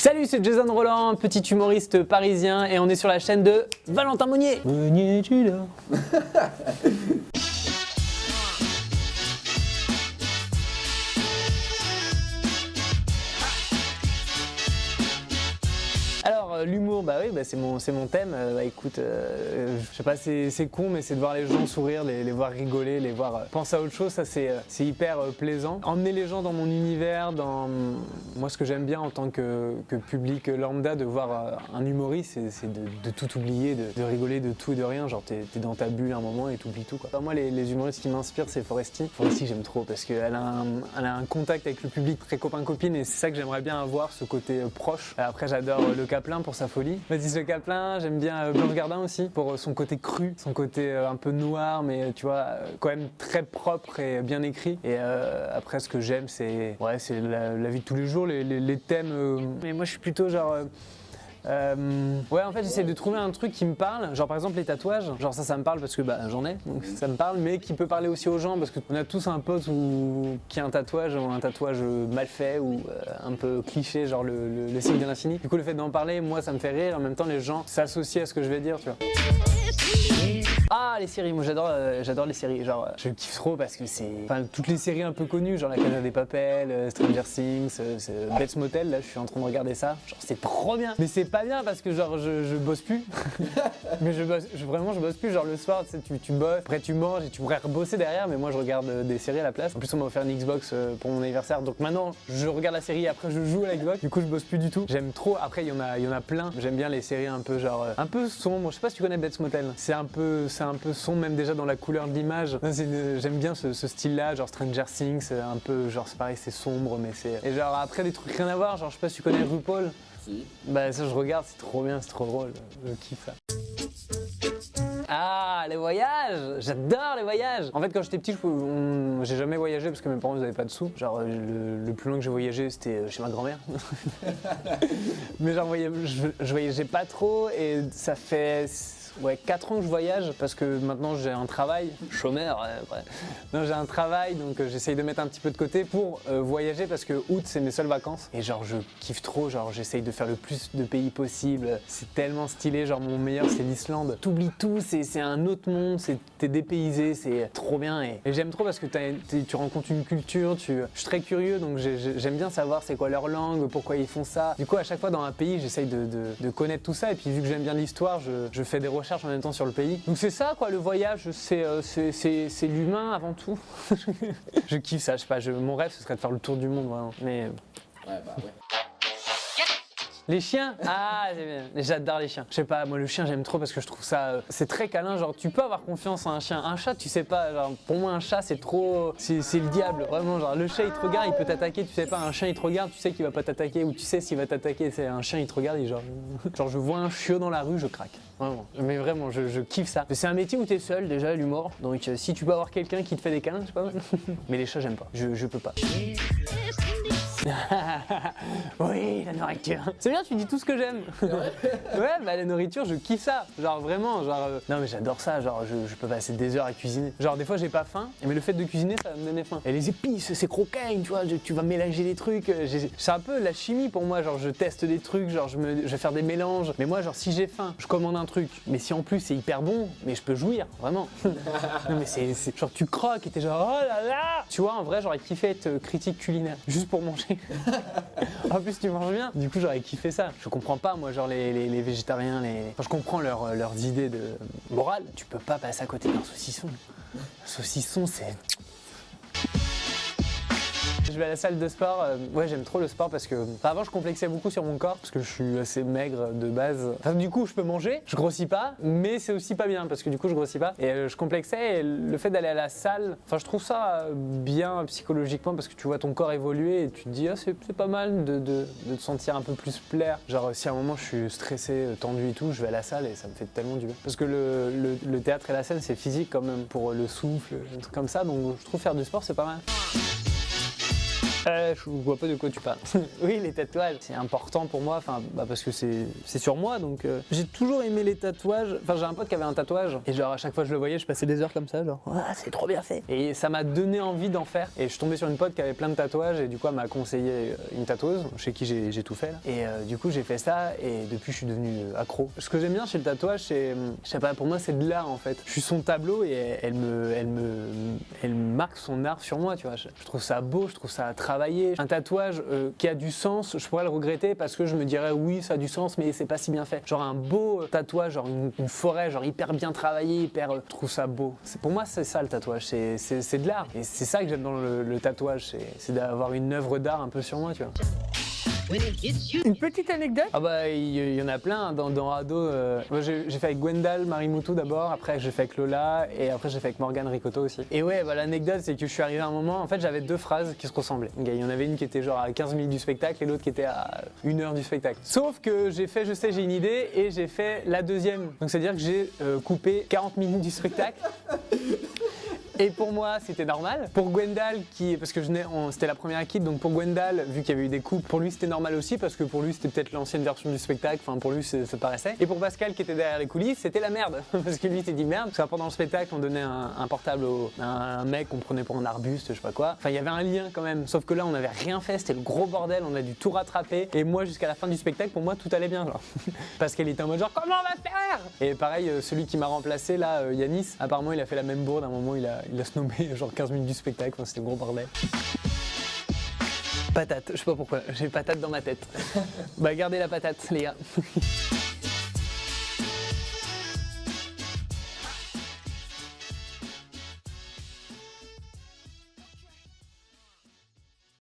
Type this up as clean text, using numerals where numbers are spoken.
Salut, c'est Jason Roland, petit humoriste parisien et on est sur la chaîne de Valentin Monnier. Monnier, tu l'as. Alors l'humour, bah oui, c'est mon thème. Écoute, je sais pas, c'est con, mais c'est de voir les gens sourire, les voir rigoler, les voir penser à autre chose. Ça c'est hyper plaisant. Emmener les gens dans mon univers, dans moi ce que j'aime bien en tant que public lambda, de voir un humoriste, c'est de tout oublier, de rigoler de tout et de rien. Genre t'es dans ta bulle un moment et t'oublies tout, quoi. Enfin, moi les humoristes qui m'inspirent, c'est Foresti. Foresti j'aime trop parce qu'elle a un contact avec le public très copain-copine et c'est ça que j'aimerais bien avoir, ce côté proche. Après j'adore Le Caplin pour sa folie. Mathis Le Caplin, j'aime bien Blanche Gardin aussi pour son côté cru, son côté un peu noir mais tu vois quand même très propre et bien écrit. Et après ce que j'aime c'est la vie de tous les jours, les thèmes. Mais moi je suis plutôt genre ouais, en fait j'essaie de trouver un truc qui me parle, genre par exemple les tatouages, genre ça me parle parce que j'en ai, donc ça me parle, mais qui peut parler aussi aux gens parce qu'on a tous un pote qui a un tatouage mal fait ou un peu cliché, genre le signe de l'infini. Du coup le fait d'en parler, moi ça me fait rire, en même temps les gens s'associent à ce que je vais dire, tu vois. Ah, les séries, moi j'adore les séries, genre je kiffe trop parce que c'est toutes les séries un peu connues, genre La Casa des Papel, Stranger Things, Bates Motel, là je suis en train de regarder ça, genre c'est trop bien. Mais c'est pas bien parce que genre je bosse plus. Mais vraiment je bosse plus, genre le soir tu bosses, après tu manges et tu pourrais rebosser derrière, mais moi je regarde des séries à la place. En plus on m'a offert une Xbox pour mon anniversaire, donc maintenant je regarde la série et après je joue à la Xbox, du coup je bosse plus du tout. J'aime trop, après il y en a plein, j'aime bien les séries un peu genre un peu sombres, je sais pas si tu connais Bates Motel, c'est un peu sombre même déjà dans la couleur de l'image. J'aime bien ce style-là, genre Stranger Things, un peu genre c'est pareil, c'est sombre mais c'est... Et genre après des trucs rien à voir, genre je sais pas si tu connais RuPaul. Si. Bah ça je regarde, c'est trop bien, c'est trop drôle, je kiffe ça. Ah, les voyages! J'adore les voyages! En fait, quand j'étais petit, j'ai jamais voyagé parce que mes parents n'avaient pas de sous. Genre, le plus loin que j'ai voyagé, c'était chez ma grand-mère. Mais genre, je voyageais pas trop et ça fait... 4 ans que je voyage parce que maintenant j'ai un travail, chômeur, non, j'ai un travail donc j'essaye de mettre un petit peu de côté pour voyager parce que août c'est mes seules vacances et genre je kiffe trop, genre j'essaye de faire le plus de pays possible, c'est tellement stylé, genre mon meilleur c'est l'Islande, t'oublies tout, c'est un autre monde, t'es dépaysé, c'est trop bien et j'aime trop parce que tu rencontres une culture, je suis très curieux donc j'aime bien savoir c'est quoi leur langue, pourquoi ils font ça, du coup à chaque fois dans un pays j'essaye de connaître tout ça et puis vu que j'aime bien l'histoire, je fais des recherches en même temps sur le pays. Donc c'est ça quoi, le voyage, c'est l'humain avant tout. Je kiffe ça, je sais pas, mon rêve ce serait de faire le tour du monde vraiment. Mais ouais. Les chiens, ah c'est bien, j'adore les chiens. Je sais pas, moi le chien j'aime trop parce que je trouve ça, c'est très câlin, genre tu peux avoir confiance en un chien. Un chat tu sais pas, genre pour moi un chat c'est trop, c'est le diable, vraiment genre le chat il te regarde, il peut t'attaquer, tu sais pas, un chien il te regarde, tu sais qu'il va pas t'attaquer ou tu sais s'il va t'attaquer, c'est un chien il te regarde et genre je vois un chiot dans la rue, je craque. Vraiment, mais vraiment je kiffe ça. C'est un métier où t'es seul déjà, l'humour, donc si tu peux avoir quelqu'un qui te fait des câlins, c'est pas mal. Mais les chats j'aime pas, je peux pas. Oui, la nourriture. C'est bien, tu dis tout ce que j'aime. Ouais, la nourriture, je kiffe ça. Genre vraiment, non mais j'adore ça, genre je peux passer des heures à cuisiner. Genre des fois j'ai pas faim, mais le fait de cuisiner ça va me donner faim. Et les épices, c'est croquant, tu vois, tu vas mélanger des trucs. C'est un peu la chimie pour moi, genre je teste des trucs, genre je vais faire des mélanges. Mais moi genre si j'ai faim, je commande un truc. Mais si en plus c'est hyper bon, mais je peux jouir, vraiment. Non mais c'est genre tu croques et t'es genre oh là là. Tu vois, en vrai j'aurais kiffé être critique culinaire, juste pour manger. En plus tu manges bien, du coup j'aurais kiffé ça. Je comprends pas moi genre les végétariens, enfin, je comprends leurs idées de morale. Tu peux pas passer à côté d'un saucisson. Un saucisson c'est... Je vais à la salle de sport, ouais j'aime trop le sport parce que avant je complexais beaucoup sur mon corps parce que je suis assez maigre de base. Enfin, du coup je peux manger, je grossis pas, mais c'est aussi pas bien parce que du coup je grossis pas et je complexais et le fait d'aller à la salle, enfin je trouve ça bien psychologiquement parce que tu vois ton corps évoluer et tu te dis c'est pas mal de te sentir un peu plus plaire. Genre si à un moment je suis stressé, tendu et tout, je vais à la salle et ça me fait tellement du bien. Parce que le théâtre et la scène c'est physique quand même pour le souffle, un truc comme ça, donc je trouve faire du sport c'est pas mal. Je vois pas de quoi tu parles. Oui, les tatouages, c'est important pour moi, parce que c'est sur moi, donc j'ai toujours aimé les tatouages. Enfin, j'ai un pote qui avait un tatouage, et genre à chaque fois que je le voyais, je passais des heures comme ça, genre c'est trop bien fait. Et ça m'a donné envie d'en faire. Et je suis tombé sur une pote qui avait plein de tatouages, et du coup elle m'a conseillé une tatoueuse, chez qui j'ai tout fait là. Et du coup j'ai fait ça, et depuis je suis devenu accro. Ce que j'aime bien chez le tatouage, c'est, je sais pas, pour moi c'est de l'art en fait. Je suis son tableau et elle marque son art sur moi, tu vois. Je trouve ça beau, je trouve ça travaillé. Un tatouage qui a du sens, je pourrais le regretter parce que je me dirais oui, ça a du sens, mais c'est pas si bien fait. Genre un beau tatouage, genre une forêt, genre hyper bien travaillé, je trouve ça beau. Pour moi, c'est ça le tatouage, c'est de l'art. Et c'est ça que j'aime dans le tatouage, c'est d'avoir une œuvre d'art un peu sur moi, tu vois. Une petite anecdote? Ah bah il y en a plein dans Ado. Moi, j'ai fait avec Gwendal Marimoutou d'abord, après j'ai fait avec Lola et après j'ai fait avec Morgane Riccotto aussi. Et ouais, bah, l'anecdote c'est que je suis arrivé à un moment, en fait j'avais deux phrases qui se ressemblaient. Il y en avait une qui était genre à 15 minutes du spectacle et l'autre qui était à 1 heure du spectacle. Sauf que j'ai fait j'ai une idée et j'ai fait la deuxième. Donc c'est à dire que j'ai coupé 40 minutes du spectacle. Et pour moi, c'était normal. Pour Gwendal, parce que c'était la première équipe, donc pour Gwendal, vu qu'il y avait eu des coupes, pour lui c'était normal aussi, parce que pour lui c'était peut-être l'ancienne version du spectacle, enfin pour lui ça paraissait. Et pour Pascal, qui était derrière les coulisses, c'était la merde, parce que lui s'est dit merde, parce que pendant le spectacle, on donnait un portable à un mec qu'on prenait pour un arbuste, je sais pas quoi. Enfin, il y avait un lien quand même, sauf que là, on n'avait rien fait, c'était le gros bordel, on a dû tout rattraper. Et moi, jusqu'à la fin du spectacle, pour moi, tout allait bien, genre. Pascal était en mode genre, comment on va faire? Et pareil, celui qui m'a remplacé, là, Yanis, apparemment, il a fait la même bourde, à un moment, il a snobé genre 15 minutes du spectacle, enfin, c'était le gros bordel. Patate, je sais pas pourquoi, j'ai patate dans ma tête. Bah gardez la patate les gars.